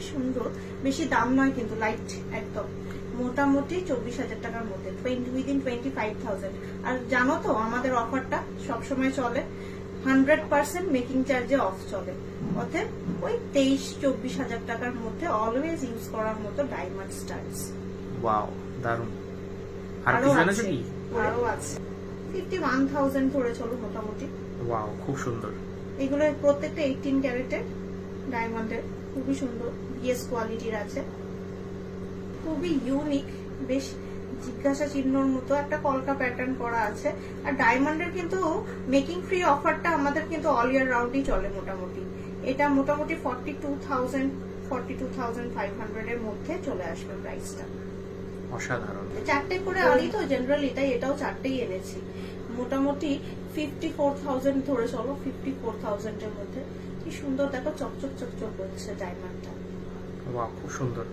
খুবই সুন্দর, বেশি দাম নয় কিন্তু, লাইট একদম, মোটামুটি 24,000 টাকার মধ্যে, উইদিন 25,000। আর জানো তো আমাদের অফারটা সবসময় চলে 100% মেকিং চার্জে অফ চলে, অতএব ওই 23-24,000 টাকার মধ্যে অলওয়েজ ইউজ করার মতো ডায়মন্ড স্টাডস। ওয়াও, দারুন। আর কিছু আছে কি? আরো আছে, 51,000 ধরে চলো মোটামুটি। ওয়াও, খুব সুন্দর। এগুলো প্রত্যেকটা 18 ক্যারেটের ডায়মন্ডের, খুবই সুন্দর, বিএস কোয়ালিটির আছে, খুবই ইউনিক, বেশ জিজ্ঞাসা চিহ্নর মতো একটা কলকা প্যাটার্ন করা আছে। আর ডায়মন্ডের কিন্তু মেকিং ফ্রি অফারটা আমাদের কিন্তু অল ইয়ার রাউন্ডই চলে মোটামুটি। এটা মোটামুটি 42,500 এর মধ্যে চলে আসবে প্রাইসটা। অসাধারণ। চারটে করে আনি তো জেনারেলি, তাই এটাও চারটেই এনেছি। মোটামুটি 54,000 ধরে চলো, 54,000 এর মধ্যে। কি সুন্দর দেখো, চকচক চকচক করছে ডায়মন্ডটা। ওয়াও, খুব সুন্দর।